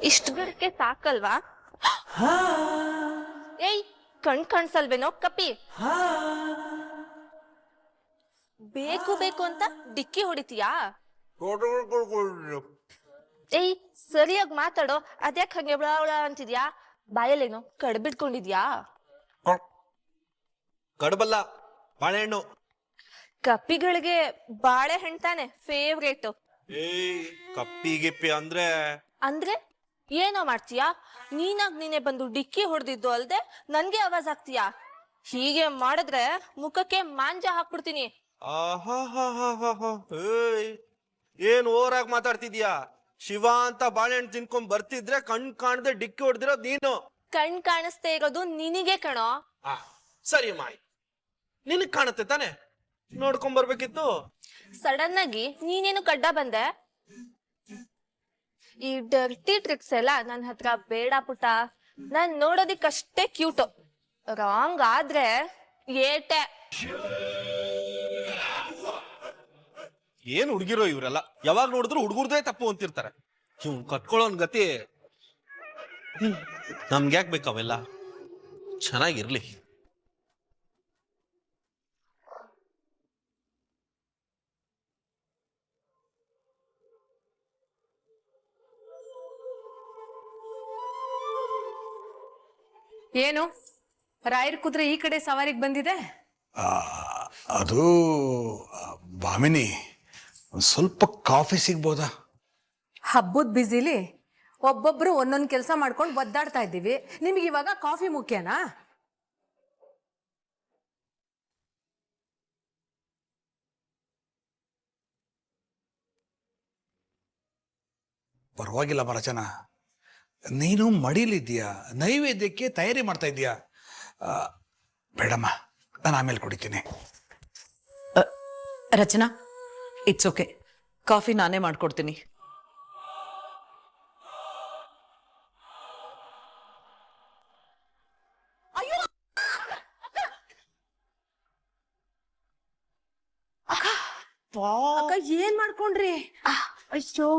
ಇಷ್ಟು ಗಿಡಕ್ಕೆ ಸಾಕಲ್ವಾ? ಏಯ್, ಕಣ್ ಕಾಣಿಸಲ್ವೇನೋ ಕಪ್ಪಿ? ಬೇಕು ಬೇಕು ಅಂತ ಡಿಕ್ಕಿ ಹೊಡಿತೀಯಾ? ಏಯ್, ಸರಿಯಾಗಿ ಮಾತಾಡೋ. ಅದ್ಯಾಕ್ ಹಂಗೆ ಬ್ಲಾ ಅಂತಿದ್ಯಾ? ಬಾಯಲ್ಲೇನೋ ಕಡ್ಬಿಟ್ಕೊಂಡಿದ್ಯಾ? ಕಡಬಲ್ಲ, ಬಾಳೆಹಣ್ಣು. ಕಪ್ಪಿಗಳಿಗೆ ಬಾಳೆಹಣ್ಣು ತಾನೆ ಫೇವ್ರೇಟ್. ಏಯ್, ಕಪ್ಪಿ ಗಿಪ್ಪಿ ಅಂದ್ರೆ ಅಂದ್ರೆ ಏನೋ ಮಾಡ್ತೀಯಾ? ನೀನೇ ಬಂದು ಡಿಕ್ಕಿ ಹೊಡೆದಿದ್ದು ಅಲ್ದೆ ನನ್ಗೆ ಆವಾಜ್ ಆಗ್ತೀಯಾ? ಹೀಗೆ ಮಾಡಿದ್ರೆ ಮುಖಕ್ಕೆ ಮಾಂಜ ಹಾಕ್ಬಿಡ್ತೀನಿ. ಏಯ್, ಏನ್ ಓವರಾಗಿ ಮಾತಾಡ್ತಿದ್ಯಾ? ಶಿವ ಅಂತ ಬಾಳೆಹಣ್ಣು ತಿನ್ಕೊಂಡ್ ಬರ್ತಿದ್ರೆ ಕಣ್ ಕಾಣದೆ ಡಿಕ್ಕಿ ಹೊಡೆದಿರೋದ್ ನೀನು. ಕಣ್ ಕಾಣಿಸ್ತಾ ಇರೋದು ನಿನಗೆ ಕಣೋ. ಸರಿ ಮಾಯ್, ನಿನಗ್ ಕಾಣುತ್ತೆ ತಾನೆ, ನೋಡ್ಕೊಂಡ್ ಬರ್ಬೇಕಿತ್ತು. ಸಡನ್ ಆಗಿ ನೀನೇನು ಕಡ್ಡ ಬಂದೆ? ಈ ಡರ್ಟಿ ಟ್ರಿಕ್ಸ್ ಎಲ್ಲ ನನ್ನ ಹತ್ರ ಬೇಡ ಪುಟ್ಟ. ನಾನ್ ನೋಡೋದಿಕ್ಕಷ್ಟೇ ಕ್ಯೂಟ್. ರಾಂಗ್ ಆದ್ರೆ ಏಟೆ. ಏನ್ ಹುಡುಗಿರೋ ಇವ್ರೆಲ್ಲ, ಯಾವಾಗ ನೋಡಿದ್ರು ಹುಡುಗರ್ದೇ ತಪ್ಪು ಅಂತಿರ್ತಾರೆ. ಇವ್ ಕಟ್ಕೊಳ್ಳೋನ್ ಗತಿ ನಮ್ಗ್ಯಾಕ್ ಬೇಕಾವೆಲ್ಲ? ಚೆನ್ನಾಗಿರ್ಲಿ. ಏನು ರಾಯರ್ ಕುದುರೆ ಈ ಕಡೆ ಸವಾರಿಗೆ ಬಂದಿದೆ? ಅದು ಭಾಮಿನಿ, ಸ್ವಲ್ಪ ಕಾಫಿ ಸಿಗ್ಬೋದಾ? ಹಬ್ಬದ ಬ್ಯುಸಿಲಿ ಒಬ್ಬೊಬ್ರು ಒಂದೊಂದು ಕೆಲಸ ಮಾಡ್ಕೊಂಡು ಒದ್ದಾಡ್ತಾ ಇದ್ದೀವಿ. ನಿಮ್ಗೆ ಇವಾಗ ಕಾಫಿ ಮುಖ್ಯನಾ? ಪರವಾಗಿಲ್ಲ ರಚನಾ, ನೀನು ಮಡಿಲಿದ್ದೀಯಾ, ನೈವೇದ್ಯಕ್ಕೆ ತಯಾರಿ ಮಾಡ್ತಾ ಇದೀಯಾ. ಬೇಡಮ್ಮ, ನಾನು ಆಮೇಲೆ ಕುಡಿತೀನಿ. ರಚನಾ, ಇಟ್ಸ್ ಓಕೆ, ಕಾಫಿ ನಾನೇ ಮಾಡ್ಕೊಡ್ತೀನಿ. ಅಕ್ಕ, ಏನ್ ಮಾಡ್ಕೊಂಡ್ರಿ? ಅಯ್ಯೋ,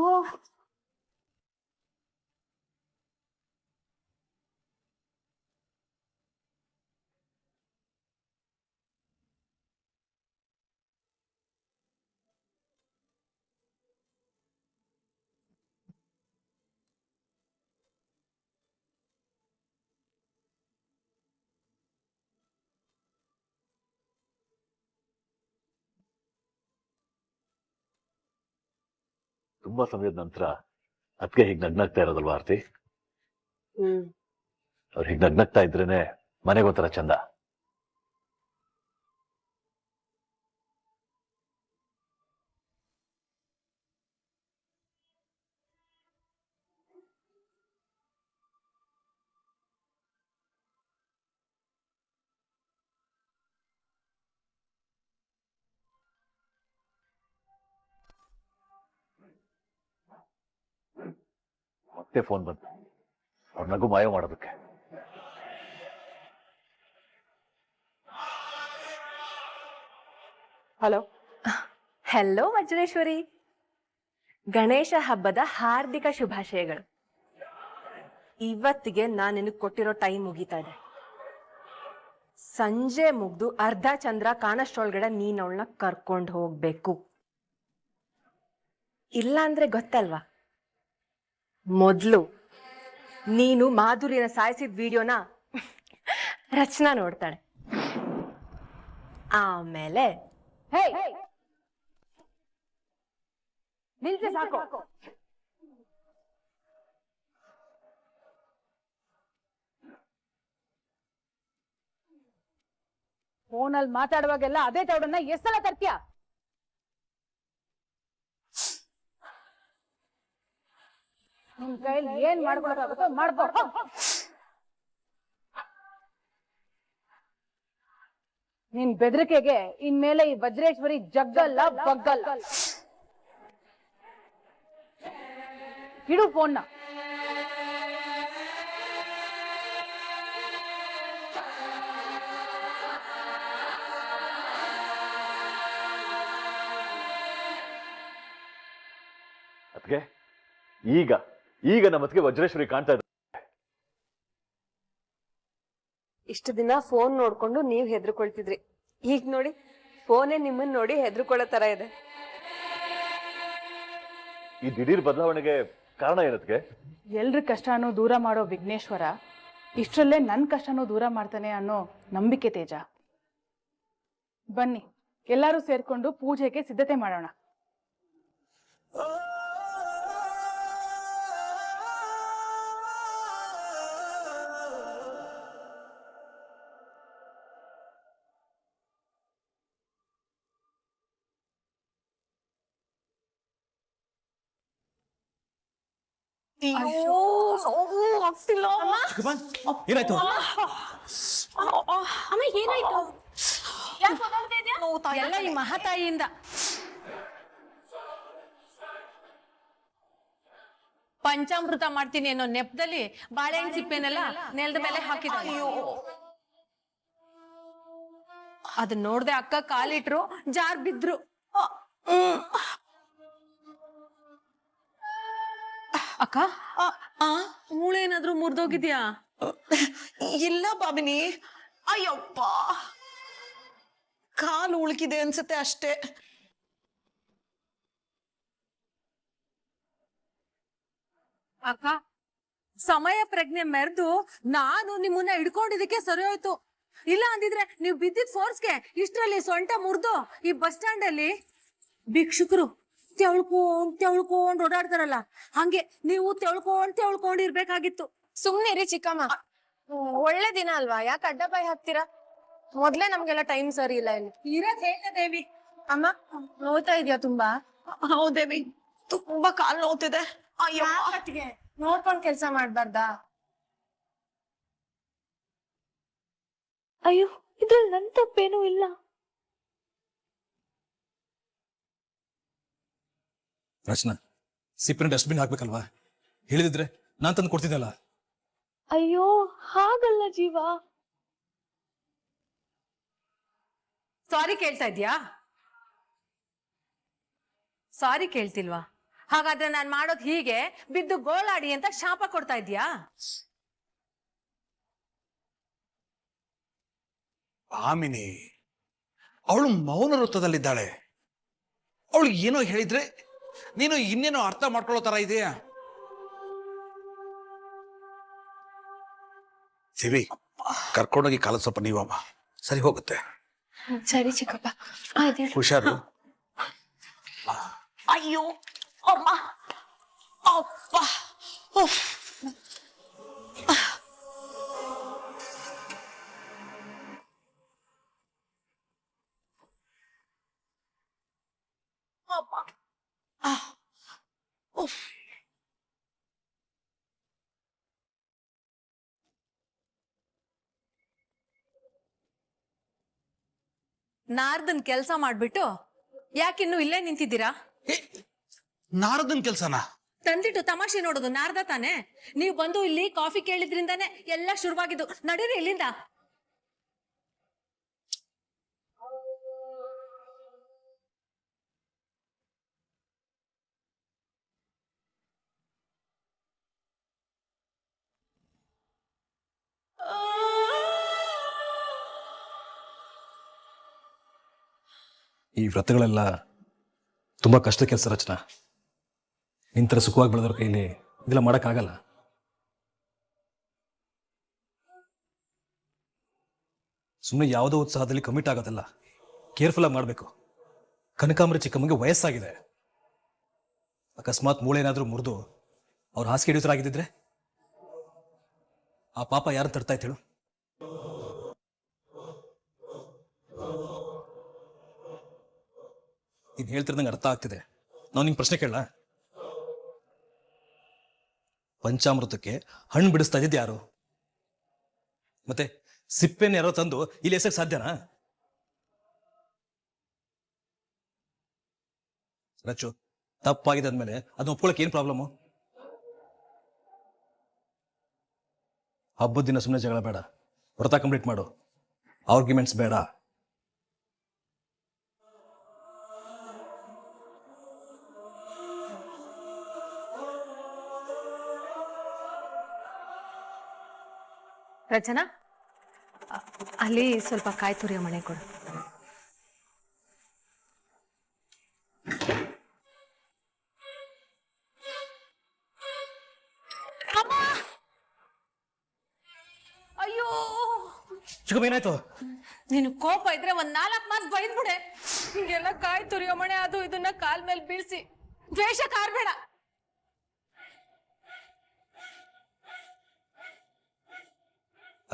ತುಂಬಾ ಸಮಯದ ನಂತರ ಅದಕ್ಕೆ ಹೀಗೆ ನಗ್ನಾಗ್ತಾ ಇರೋದಲ್ವಾ ಆರ್ತಿ? ಅವ್ರು ಹೀಗೆ ನಗ್ನಾಗ್ತಾ ಇದ್ರೇನೆ ಮನೆಗೊಂಥರ ಚಂದ. ಮತ್ತೆ ಫೋನ್ ಬಂತು, ಅವ್ರ ನಗು ಮಾಯ ಮಾಡೋದಕ್ಕೆ. ಹಲೋ. ಹೆಲೋ ವಜ್ರೇಶ್ವರಿ, ಗಣೇಶ ಹಬ್ಬದ ಹಾರ್ದಿಕ ಶುಭಾಶಯಗಳು. ಇವತ್ತಿಗೆ ನಾನು ನಿನಗೆ ಕೊಟ್ಟಿರೋ ಟೈಮ್ ಮುಗೀತಾ ಇದೆ. ಸಂಜೆ ಮುಗ್ದು ಅರ್ಧ ಚಂದ್ರ ಕಾಣಷ್ಟೊಳಗಡೆ ನೀನ್ ಅವಳನ್ನ ಕರ್ಕೊಂಡು ಹೋಗ್ಬೇಕು. ಇಲ್ಲ ಅಂದ್ರೆ ಗೊತ್ತಲ್ವಾ, ಮೊದ್ಲು ನೀನು ಮಾಧುರಿನ ಸಾಯಿಸಿದ ವಿಡಿಯೋನ ರಚನಾ ನೋಡ್ತಾಳೆ. ಆಮೇಲೆ ನಿಲ್ಸಿ ಸಾಕು. ಫೋನಲ್ಲಿ ಮಾತಾಡುವಾಗೆಲ್ಲ ಅದೇ ತೌಡನ್ನ ಎಷ್ಟೆಲ್ಲ ತರ್ತೀಯ? ನಿಮ್ ಕೈಲಿ ಏನ್ ಮಾಡ್ಕೊಳಕಾಗುತ್ತೋ ಮಾಡ್ಕೊ. ನಿನ್ ಬೆದರಿಕೆಗೆ ಇನ್ಮೇಲೆ ಈ ವಜ್ರೇಶ್ವರಿ ಜಗ್ಗಲ್ಲ ಬಗ್ಗಲ್ಲ. ಇಡು ಫೋನ್ನ. ಅದಕ್ಕೆ ಈಗ ಈಗ ನಮ್ಮ ಅತ್ತಿಗೆ ವಜ್ರೇಶ್ವರಿ ಕಾಣ್ತಾ ಇದ್ದಾರೆ. ಇಷ್ಟು ದಿನ ಫೋನ್ ನೋಡ್ಕೊಂಡು ನೀವ್ ಹೆದರ್ಕೊಳ್ತಿದ್ರಿ, ಈಗ ನೋಡಿ ಫೋನೇ ನಿಮ್ಮನ್ನ ನೋಡಿ ಹೆದರ್ಕೊಳ್ಳೋ ತರ ಇದೆ. ಈ ದಿಢೀರ್ ಬದಲಾವಣೆಗೆ ಕಾರಣ ಏನತ್ಗೆ? ಎಲ್ರ ಕಷ್ಟನೂ ದೂರ ಮಾಡೋ ವಿಘ್ನೇಶ್ವರ ಇಷ್ಟರಲ್ಲೇ ನನ್ನ ಕಷ್ಟನೂ ದೂರ ಮಾಡ್ತಾನೆ ಅನ್ನೋ ನಂಬಿಕೆ ತೇಜ. ಬನ್ನಿ ಎಲ್ಲರೂ ಸೇರ್ಕೊಂಡು ಪೂಜೆಗೆ ಸಿದ್ಧತೆ ಮಾಡೋಣ. ಏನಾಯ್ತು? ಅಮ್ಮ ಏನಾಯ್ತು? ಎಲ್ಲ ಈ ಮಹಾತಾಯಿಯಿಂದ. ಪಂಚಾಮೃತ ಮಾಡ್ತೀನಿ ಅನ್ನೋ ನೆಪದಲ್ಲಿ ಬಾಳೆಹಣ್ಣು ಸಿಪ್ಪೆನೆಲ್ಲ ನೆಲದ ಮೇಲೆ ಹಾಕಿದ. ಅದನ್ನ ನೋಡ್ದೆ ಅಕ್ಕ ಕಾಲಿಟ್ರು, ಜಾರ್ ಬಿದ್ರು. ಅಕ್ಕ ಮೂಳೆ ಏನಾದ್ರೂ ಮುರಿದೋಗಿದ್ಯಾ? ಇಲ್ಲ ಬಾಬಿನಿ, ಅಯ್ಯಪ್ಪ ಕಾಲು ಉಳ್ಕಿದೆ ಅನ್ಸುತ್ತೆ ಅಷ್ಟೇ. ಅಕ್ಕ ಸಮಯ ಪ್ರಜ್ಞೆ ಮೆರೆದು ನಾನು ನಿಮ್ಮನ್ನ ಹಿಡ್ಕೊಂಡಿದ್ದಕ್ಕೆ ಸರಿ ಹೋಯ್ತು. ಇಲ್ಲ ಅಂದಿದ್ರೆ ನೀವು ಬಿದ್ದಿದ್ ಫೋರ್ಸ್ಗೆ ಇಷ್ಟರಲ್ಲಿ ಸೊಂಟ ಮುರಿದು ಈ ಬಸ್ ಸ್ಟ್ಯಾಂಡ್ ಅಲ್ಲಿ ಭಿಕ್ಷುಕರು ತೆವಳ್ಕೊಂಡ್ ಓಡಾಡ್ತಾರಲ್ಲ ಹಂಗೆ ನೀವು ತೆವಳ್ಕೊಂಡ್ ಇರ್ಬೇಕಾಗಿತ್ತು. ಸುಮ್ನಿರಿ ಚಿಕ್ಕಮ್ಮ, ಒಳ್ಳೆ ದಿನ ಅಲ್ವಾ, ಯಾಕೆ ಅಡ್ಡ ಬಾಯಿ ಹಾಕ್ತೀರಾ? ಮೊದ್ಲೇ ನಮ್ಗೆಲ್ಲ ಟೈಮ್ ಸರಿ ಇಲ್ಲ ಇಲ್ಲಿ ಇರೋದ್ ಹೇಳ ದೇವಿ. ಅಮ್ಮ ನೋಯ್ತಾ ಇದೆಯಾ ತುಂಬಾ? ಹೌದೇವಿ, ತುಂಬಾ ಕಾಲು ನೋವ್ತಿದೆ. ಅಯ್ಯೋ ನೋಡ್ಕೊಂಡ್ ಕೆಲ್ಸ ಮಾಡ್ಬಾರ್ದಾ? ಅಯ್ಯೋ ಇದ್ರಲ್ಲಿ ನನ್ ತಪ್ಪೇನೂ ಇಲ್ಲ. ರಚನಾ, ಸಿಪ್ಪಿನ ಡಸ್ಟ್ಬಿನ್ ಹಾಕ್ಬೇಕಲ್ವಾ? ಹೇಳಿದಿದ್ರೆ ನಾನ್ ತಂದು ಕೊಡ್ತಿದ್ದಲ್ಲ. ಅಯ್ಯೋ ಹಾಗಲ್ಲ ಜೀವ. ಸಾರಿ ಕೇಳ್ತಾ ಇದ್ಯಾ? ಸಾರಿ ಕೇಳ್ತಿಲ್ವಾ? ಹಾಗಾದ್ರೆ ನಾನ್ ಮಾಡೋದ್ ಹೀಗೆ ಬಿದ್ದು ಗೋಳಾಡಿ ಅಂತ ಶಾಪ ಕೊಡ್ತಾ ಇದ್ಯಾ? ಆಮಿನಿ ಅವಳು ಮೌನ ವೃತ್ತದಲ್ಲಿದ್ದಾಳೆ. ಅವಳು ಏನೋ ಹೇಳಿದ್ರೆ ನೀನು ಇನ್ನೇನೋ ಅರ್ಥ ಮಾಡ್ಕೊಳ್ಳೋ ತರ ಇದೆಯಾ? ಸಿವಿ, ಕರ್ಕೊಂಡೋಗಿ ಕಾಲ ಸ್ವಲ್ಪ ನೀವಮ್ಮ, ಸರಿ ಹೋಗುತ್ತೆ. ಸರಿ ಚಿಕ್ಕಪ್ಪ, ಹುಷಾರು. ಅಯ್ಯೋ ಅಮ್ಮ, ಅಪ್ಪ, ಉಫ್. ಅಮ್ಮ. ಉಫ್. ನಾರ್ದನ್ ಕೆಲ್ಸ ಮಾಡ್ಬಿಟ್ಟು ಯಾಕಿನ್ನು ಇಲ್ಲೇ ನಿಂತಿದ್ದೀರಾ? ನಾರದನ್ ಕೆಲ್ಸನ ತಂದಿಟ್ಟು ತಮಾಷೆ ನೋಡೋದು ನಾರ್ದ ತಾನೆ? ನೀವು ಬಂದು ಇಲ್ಲಿ ಕಾಫಿ ಕೇಳಿದ್ರಿಂದಾನೆ ಎಲ್ಲ ಶುರುವಾಗಿದ್ದು. ನಡೀರಿ ಇಲ್ಲಿಂದ. ಈ ವ್ರತಗಳೆಲ್ಲ ತುಂಬಾ ಕಷ್ಟ ಕೆಲಸ ರಚನಾ. ನಿಂತರ ಸುಖವಾಗಿ ಬೆಳೆದವ್ರ ಕೈಲಿ ಇದೆಲ್ಲ ಮಾಡೋಕ್ಕಾಗಲ್ಲ. ಸುಮ್ಮನೆ ಯಾವುದೋ ಉತ್ಸಾಹದಲ್ಲಿ ಕಮಿಟ್ ಆಗೋದಲ್ಲ, ಕೇರ್ಫುಲ್ ಆಗಿ ಮಾಡಬೇಕು. ಕನಕಾಂಬರಿ ಚಿಕ್ಕಮ್ಮಗೆ ವಯಸ್ಸಾಗಿದೆ. ಅಕಸ್ಮಾತ್ ಮೂಳೆ ಏನಾದರೂ ಮುರಿದು ಅವ್ರ ಹಾಸಿಗೆ ಹಿಡಿತರಾಗಿದ್ದಿದ್ರೆ ಆ ಪಾಪ ಯಾರನ್ನು ತಡ್ತಾ ಇತ್ತು ಹೇಳು? ನೀನು ಹೇಳ್ತಿರೋದಂಗೆ ಅರ್ಥ ಆಗ್ತಿದೆ. ನಾವು ನಿಂಗೆ ಪ್ರಶ್ನೆ ಕೇಳಲ್ಲ? ಪಂಚಾಮೃತಕ್ಕೆ ಹಣ್ಣು ಬಿಡಿಸ್ತಾ ಇದ್ದಿದ್ದು ಯಾರು? ಮತ್ತೆ ಸಿಪ್ಪೆನ ಯಾರೋ ತಂದು ಇಲ್ಲಿ ಎಸಕ್ ಸಾಧ್ಯನಾ? ರಚ್ಚು, ತಪ್ಪಾಗಿದೆ ಅಂದ್ಮೇಲೆ ಅದನ್ನ ಒಪ್ಕೊಳಕ್ ಏನ್ ಪ್ರಾಬ್ಲಮ್ಮು? ಹಬ್ಬದ ದಿನ ಸುಮ್ಮನೆ ಜಗಳ ಬೇಡ, ವ್ರತ ಕಂಪ್ಲೀಟ್ ಮಾಡು, ಆರ್ಗ್ಯುಮೆಂಟ್ಸ್ ಬೇಡ. ರಚನಾ ಅಲ್ಲಿ ಸ್ವಲ್ಪ ಕಾಯಿ ತುರಿಯೋ ಮಣೆ ಕೊಡು. ಅಯ್ಯೋ ಚಿಕ್ಕಮ್ಮ ಏನಾಯ್ತು? ನೀನು ಕೋಪ ಇದ್ರೆ ಒಂದ್ 4 ಮಾತು ಬೈದ್ಬಿಡೆ. ಹಿಂಗೆಲ್ಲ ಕಾಯಿ ತುರಿಯೋ ಮಣೆ ಅದು ಇದನ್ನ ಕಾಲ್ ಮೇಲೆ ಬೀಳ್ಸಿ ದ್ವೇಷ ಕಾರ್ಬೇಡ.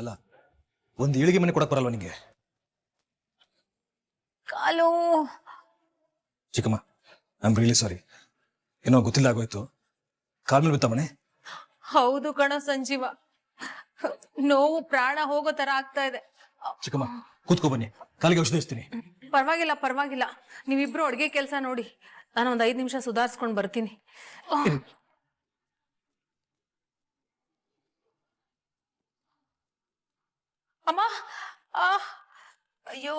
ಅಲ್ಲ, ಒಂದು ಈಳಿಗೆ ಮನೆ ಕೊಡಕ್ ಬರಲ್ವ ನಿಂಗೆ? ಕಾಲು ಚಿಕ್ಕಮ್ಮ, ಐ ಆಮ್ ರಿಯಲಿ ಸಾರಿ. ಏನೋ ಗೊತ್ತಿಲ್ಲ ಆಗೋಯ್ತು. ಕಾಲ್ ಮೇಲೆ ಬಿತ್ತ ಮನೆ? ಹೌದು ಕಣ ಸಂಜೀವ, ನೋವು ಪ್ರಾಣ ಹೋಗೋ ತರ ಆಗ್ತಾ ಇದೆ. ಚಿಕ್ಕಮ್ಮ ಕೂತ್ಕೊ ಬನ್ನಿ, ಕಾಲಿಗೆ ಔಷಧಿ ಹಚ್ತೀನಿ. ಪರವಾಗಿಲ್ಲ ಪರವಾಗಿಲ್ಲ, ನೀವಿಬ್ರು ಅಡ್ಗೆ ಕೆಲಸ ನೋಡಿ, ನಾನು ಒಂದ್ 5 ನಿಮಿಷ ಸುಧಾರಿಸ್ಕೊಂಡು ಬರ್ತೀನಿ. ಅಮ್ಮ ಅಯ್ಯೋ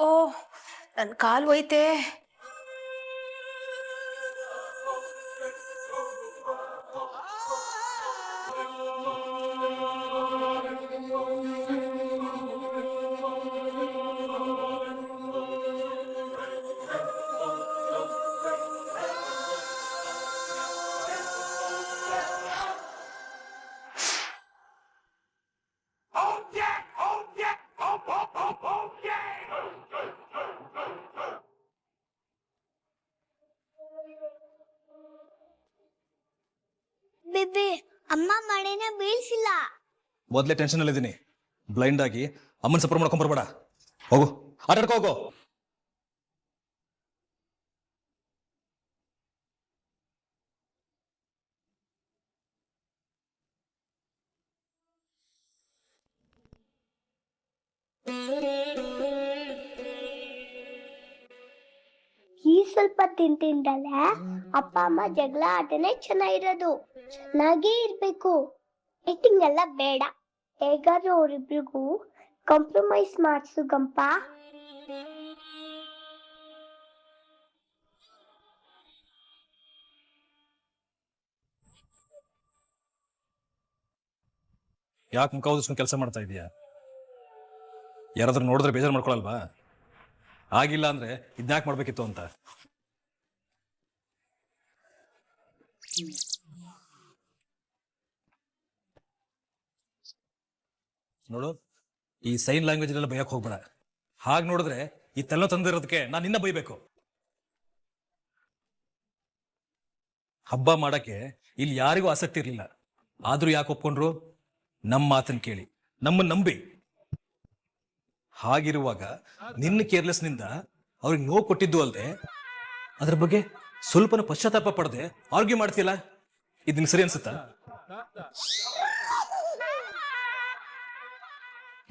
ನನ್ ಕಾಲು ಹೋಯ್ತೆ. ಬಿಬಿ, ಅಮ್ಮ ಮಳೆನ ಬೀಳ್ಸಿಲ್ಲ. ಮೊದಲೇ ಟೆನ್ಷನ್ ಅಲ್ಲಿ ಇದ್ದೀನಿ. ಬ್ಲೈಂಡ್ ಆಗಿ ಅಮ್ಮನ ಸಪೋರ್ಟ್ ಮಾಡ್ಕೊಂಡ್ ಬರ್ಬೇಡ. ಹೋಗು, ಆಟ ಆಡ್ಕೋ ಹೋಗು. ಈ ಸ್ವಲ್ಪ ತಿಂತಿಂದಲೇ ಅಪ್ಪ ಅಮ್ಮ ಜಗಳ ಆಟನೇ ಚೆನ್ನಾಗಿರೋದು. ಚೆನ್ನಾಗೇ ಇರ್ಬೇಕು. ಫೈಟಿಂಗ್ ಎಲ್ಲ ಬೇಡ. ಹೇಗಾದ್ರೂ ಅವ್ರಿಬ್ರಿಗೂ ಕಾಂಪ್ರಮೈಸ್ ಮಾಡ್ಸು ಗಂಪ. ಯಾಕೆ ಮುಖ ಓದಿಸ್ಕೊಂಡು ಕೆಲಸ ಮಾಡ್ತಾ ಇದೀಯಾ? ಯಾರಾದ್ರೂ ನೋಡಿದ್ರೆ ಬೇಜಾರು ಮಾಡ್ಕೊಳಲ್ವಾ? ಆಗಿಲ್ಲ ಅಂದ್ರೆ ಇದ್ಯಾಕೆ ಮಾಡ್ಬೇಕಿತ್ತು ಅಂತ. ನೋಡು, ಈ ಸೈನ್ ಲ್ಯಾಂಗ್ವೇಜ್ ಎಲ್ಲ ಬೈಯಕ್ ಹೋಗ್ಬೇಡ. ಹಾಗೆ ನೋಡಿದ್ರೆ ಈ ತೆಲ್ಲ ತಂದಿರೋದಕ್ಕೆ ನಾನು ನಿನ್ನ ಬೈಬೇಕು. ಹಬ್ಬ ಮಾಡಕ್ಕೆ ಇಲ್ಲಿ ಯಾರಿಗೂ ಆಸಕ್ತಿ ಇರಲಿಲ್ಲ. ಆದ್ರೂ ಯಾಕೆ ಒಪ್ಕೊಂಡ್ರು? ನಮ್ಮ ಮಾತನ್ನು ಕೇಳಿ, ನಮ್ಮನ್ನು ನಂಬಿ. ಹಾಗಿರುವಾಗ ನಿನ್ನ ಕೇರ್ಲೆಸ್ನಿಂದ ಅವ್ರಿಗೆ ನೋವು ಕೊಟ್ಟಿದ್ದು ಅಲ್ಲದೆ ಅದ್ರ ಬಗ್ಗೆ ಸ್ವಲ್ಪನೂ ಪಶ್ಚಾತ್ತಾಪ ಪಡದೆ ಆರ್ಗ್ಯೂ ಮಾಡ್ತಿಲ್ಲ. ಇದನ್ನ ಸರಿ ಅನ್ಸುತ್ತಾ?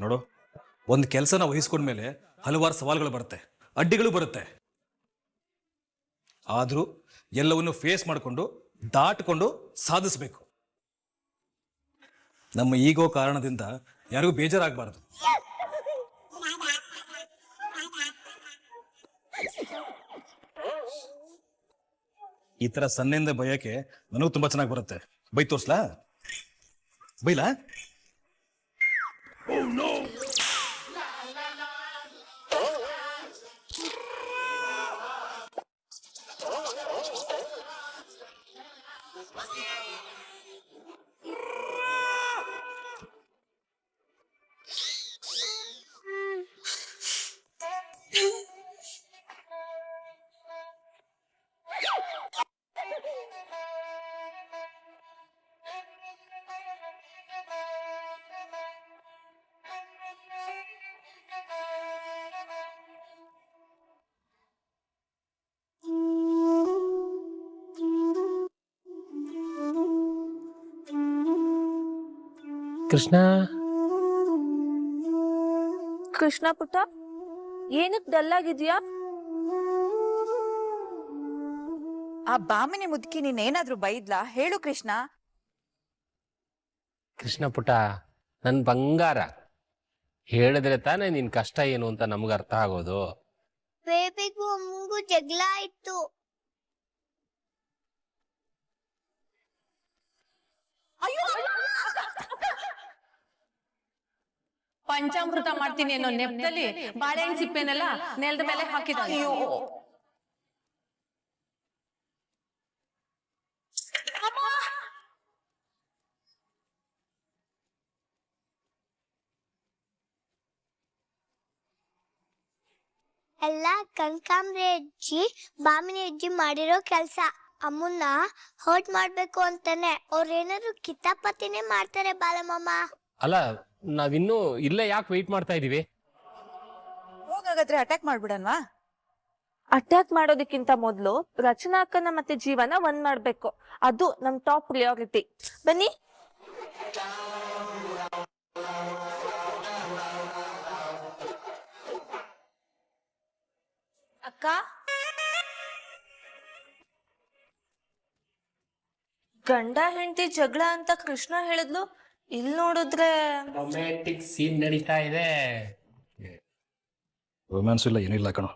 ನೋಡು, ಒಂದು ಕೆಲಸನ ವಹಿಸ್ಕೊಂಡ್ಮೇಲೆ ಹಲವಾರು ಸವಾಲುಗಳು ಬರುತ್ತೆ, ಅಡ್ಡಿಗಳು ಬರುತ್ತೆ. ಆದ್ರೂ ಎಲ್ಲವನ್ನು ಫೇಸ್ ಮಾಡಿಕೊಂಡು ದಾಟಿಕೊಂಡು ಸಾಧಿಸಬೇಕು. ನಮ್ಮ ಈಗೋ ಕಾರಣದಿಂದ ಯಾರಿಗೂ ಬೇಜಾರಾಗಬಾರದು. ಈ ತರ ಸನ್ನೆಯಿಂದ ಬಯಕೆ ನನಗೂ ತುಂಬಾ ಚೆನ್ನಾಗಿ ಬರುತ್ತೆ. ಬೈ ತೋರ್ಸ್ಲಾ? ಬೈಲಾ? ಕೃಷ್ಣ, ಕೃಷ್ಣ ಪುಟ್ಟ, ಏನಕ್ ಡಲ್ ಆಗಿದ್ಯಾ? ಆ ಬಾಮಿನಿ ಮುದುಕಿ ನೀನೇನಾದ್ರೂ ಬೈದ್ಲಾ? ಹೇಳು ಕೃಷ್ಣ. ಕೃಷ್ಣ ಪುಟ, ನನ್ ಬಂಗಾರ, ಹೇಳಿದ್ರೆ ತಾನೇ ನಿನ್ ಕಷ್ಟ ಏನು ಅಂತ ನಮ್ಗೆ ಅರ್ಥ ಆಗೋದು. ಬೇಬಿಗೂ ಅಮ್ಮಗೂ ಜಗಳ ಆಯ್ತು. ಪಂಚಾಮೃತ ಮಾಡ್ತೀನಿ ಅನ್ನೋ ನೆಪದಲ್ಲಿ ಬಾಳೆಹಣ್ಣು ಸಿಪ್ಪೆನೆಲ್ಲ ನೆಲದ ಮೇಲೆ ಹಾಕಿದ. ಎಲ್ಲ ಕನಕಾಂಬ್ರಿ ಅಜ್ಜಿ ಬಾಮಿನಿ ಅಜ್ಜಿ ಮಾಡಿರೋ ಕೆಲ್ಸ. ಅಮ್ಮನ್ನ ಹರ್ಟ್ ಮಾಡ್ಬೇಕು ಅಂತಾನೆ ಅವ್ರೇನಾದ್ರು ಕಿತಾಪತಿನೇ ಮಾಡ್ತಾರೆ ಬಾಲಮ್ಮ. ಅಲ್ಲ ನಾವಿನ್ನೂ ಇಲ್ಲೇ ಯಾಕೆ ವೆಯ್ಟ್ ಮಾಡ್ತಾ ಇದೀವಿ? ಹೋಗಾದ್ರೆ ಅಟ್ಯಾಕ್ ಮಾಡ್ಬಿಡನ್ವಾ? ಅಟ್ಯಾಕ್ ಮಾಡೋದಕ್ಕಿಂತ ಮೊದ್ಲು ರಚನಾ ಅಕ್ಕನ ಮತ್ತೆ ಜೀವನ ಒಂದ್ ಮಾಡ್ಬೇಕು. ಅದು ನಮ್ ಟಾಪ್ ಪ್ರಿಯಾರಿಟಿ. ಬನ್ನಿ. ಅಕ್ಕ, ಗಂಡ ಹೆಂಡತಿ ಜಗಳ ಅಂತ ಕೃಷ್ಣ ಹೇಳಿದ್ಲು. ಇಲ್ಲಿ ನೋಡಿದ್ರೆ ರೊಮ್ಯಾಂಟಿಕ್ ಸೀನ್ ನಡೀತಾ ಇದೆ. ರೊಮ್ಯಾನ್ಸ್ ಇಲ್ಲ ಏನಿಲ್ಲ ಕಣೋ.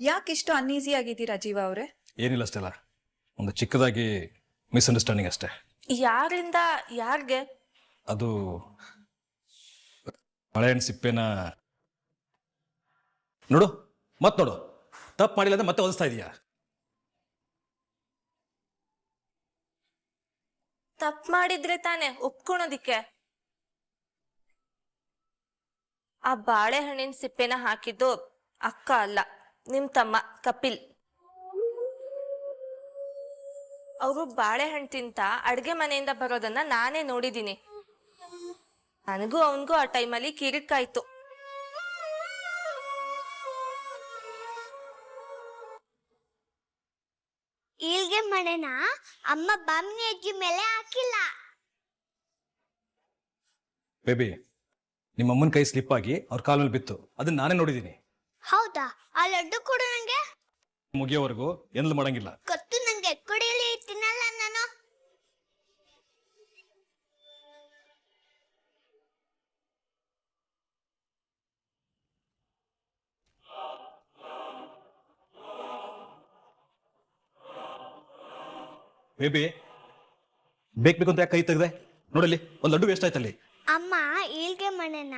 ಯಾಕಿಷ್ಟು ಅನ್ಈಸಿ ಆಗಿದ್ದೀರಾ ಜೀವ ಅವ್ರೆ? ಏನಿಲ್ಲ ಅಷ್ಟೆಲ್ಲ, ಒಂದು ಚಿಕ್ಕದಾಗಿ ಮಿಸ್ಅಂಡರ್ಸ್ಟ್ಯಾಂಡಿಂಗ್ ಅಷ್ಟೇ. ಯಾರಿಂದ ಯಾರ್ಗೆ? ಅದು ಬಾಳೆಹಣ್ಣು ಸಿಪ್ಪೆನ ನೋಡು, ನೋಡು, ತಪ್ಪು ಮಾಡಿಲ್ಲ ಅಂದ್ರೆ ಮತ್ತೆ ಒದಿಸ್ತಾ ಇದೀಯಾ? ತಪ್ಪು ಮಾಡಿದ್ರೆ ತಾನೆ ಒಪ್ಕೊಳೋದಿಕ್ಕೆ. ಆ ಬಾಳೆಹಣ್ಣಿನ ಸಿಪ್ಪೆನ ಹಾಕಿದ್ದು ಅಕ್ಕ ಅಲ್ಲ, ನಿಮ್ ತಮ್ಮ ಕಪಿಲ್. ಅವರು ಬಾಳೆಹಣ್ಣು ತಿಂತ ಅಡ್ಗೆ ಮನೆಯಿಂದ ಬರೋದನ್ನ ನಾನೇ ನೋಡಿದೀನಿ. ನನಗೂ ಅವನ್ಗೂ ಆ ಟೈಮಲ್ಲಿ ಕಿರಿಕಾಯ್ತು. ಈಲ್ಗೆ ಮನೆನ ಅಮ್ಮ ಬಾಮಿನಿ ಅಜ್ಜಿ ಮೇಲೆ ಹಾಕಿಲ್ಲ. ಬೇಬಿ, ನಿಮ್ಮ ಅಮ್ಮನ ಕೈ ಸ್ಲಿಪ್ ಆಗಿ ಅವ್ರ ಕಾಲ ಮೇಲೆ ಬಿತ್ತು, ಅದನ್ನ ನಾನೇ ನೋಡಿದೀನಿ. ಹೌದಾ? ಆ ಲಡ್ಡು ಕೊಡು ನಂಗೆ. ಮುಗಿಯೋವರೆಗೂ ಏನ್ಲು ಮಾಡಂಗಿಲ್ಲ. ಗೊತ್ತು ನಂಗೆ, ಕುಡಿಯಲಿ ತಿನ್ನಲ್ಲ ನಾನು. ಬೇಬಿ, ಬೇಕು ಅಂತ ಯಾಕೆ ಕೈ ತೆಗ್ದೆ? ನೋಡಲ್ಲಿ ಒಂದು ಲಡ್ಡು ವೇಸ್ಟ್ ಆಯ್ತಲ್ಲಿ. ಅಮ್ಮ ಈಲ್ಗೆ ಮನೆನ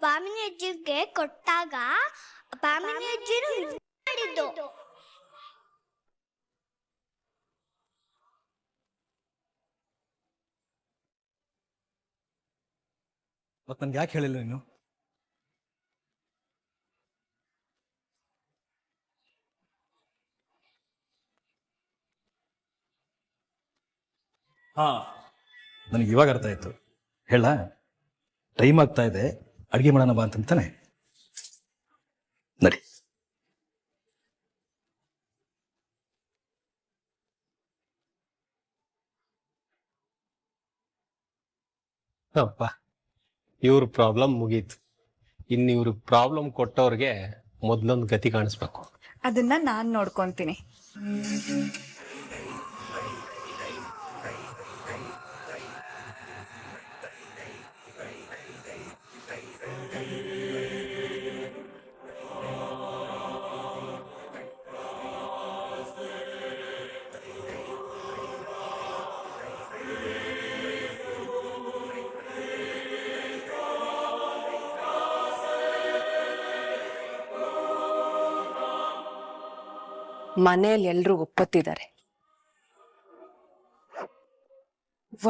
ಬಾಮಿನಿ ಅಜ್ಜಿಗೆ ಕೊಟ್ಟಾಗ ಬಾಮಿನಿ ಅಜ್ಜಿನು ಮಾಡಿದ್ದು. ಮತ್ ನನ್ಗೆ ಯಾಕೆ ಹೇಳಿಲ್ಲ ನೀನು? ಹಾ, ನನಗೆ ಇವಾಗ ಅರ್ಥ ಆಯ್ತು. ಹೇಳ, ಟೈಮ್ ಆಗ್ತಾ ಇದೆ, ಅಡ್ಗೆ ಮಾಡೋಣ ಬಾ ಅಂತಾನೆ. ನಡಿ. ಅಪ್ಪ, ಇವ್ರ ಪ್ರಾಬ್ಲಮ್ ಮುಗೀತು. ಇನ್ನು ಇವ್ರ ಪ್ರಾಬ್ಲಮ್ ಕೊಟ್ಟವ್ರಿಗೆ ಮೊದ್ಲೊಂದು ಗತಿ ಕಾಣಿಸ್ಬೇಕು. ಅದನ್ನ ನಾನ್ ನೋಡ್ಕೊಂತೀನಿ. ಮನೆಯಲ್ಲಿ ಎಲ್ರು ಒಪ್ಪತ್ತಿದ್ದಾರೆ.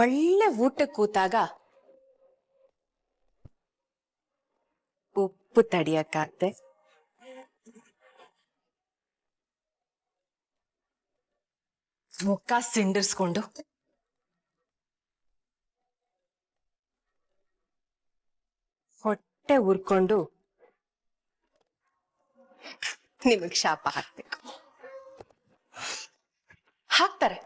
ಒಳ್ಳೆ ಊಟಕ್ಕೆ ಕೂತಾಗ ಉಪ್ಪು ತಡಿಯಕ್ಕಾಗ್ದೆ, ಮುಖ ಸಿಂಡರ್ಸ್ಕೊಂಡು ಹೊಟ್ಟೆ ಉರ್ಕೊಂಡು ನಿಮಗ್ ಶಾಪ ಹಾಕ್ಬೇಕು. ಹಾಕ್ತಾರೆ.